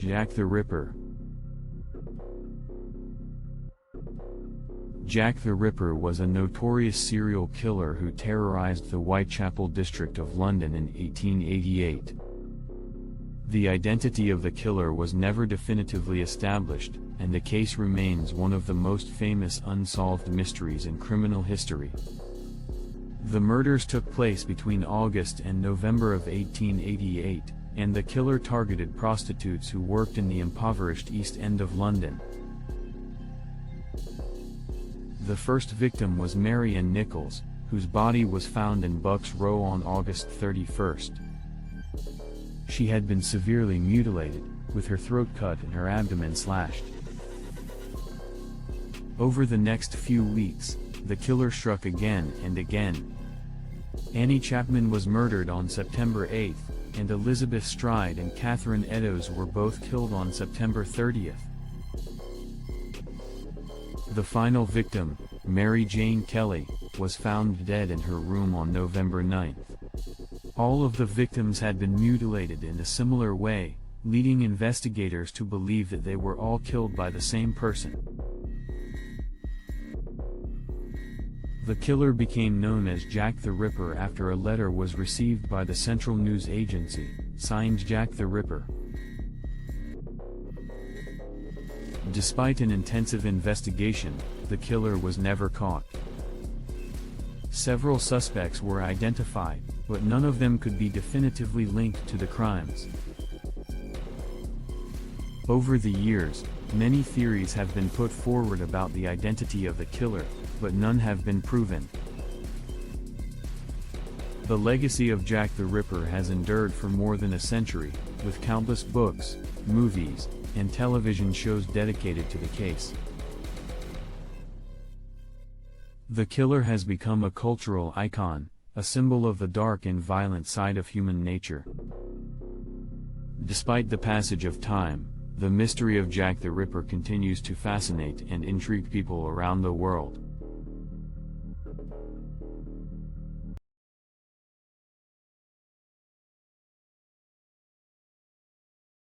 Jack the Ripper. Jack the Ripper was a notorious serial killer who terrorized the Whitechapel district of London in 1888. The identity of the killer was never definitively established, and the case remains one of the most famous unsolved mysteries in criminal history. The murders took place between August and November of 1888, and the killer targeted prostitutes who worked in the impoverished East End of London. The first victim was Mary Ann Nichols, whose body was found in Bucks Row on August 31st. She had been severely mutilated, with her throat cut and her abdomen slashed. Over the next few weeks, the killer struck again and again. Annie Chapman was murdered on September 8th, and Elizabeth Stride and Catherine Eddowes were both killed on September 30th. The final victim, Mary Jane Kelly, was found dead in her room on November 9th. All of the victims had been mutilated in a similar way, leading investigators to believe that they were all killed by the same person. The killer became known as Jack the Ripper after a letter was received by the Central News Agency, signed Jack the Ripper. Despite an intensive investigation, the killer was never caught. Several suspects were identified, but none of them could be definitively linked to the crimes. Over the years, many theories have been put forward about the identity of the killer, but none have been proven. The legacy of Jack the Ripper has endured for more than a century, with countless books, movies, and television shows dedicated to the case. The killer has become a cultural icon, a symbol of the dark and violent side of human nature. Despite the passage of time, the mystery of Jack the Ripper continues to fascinate and intrigue people around the world.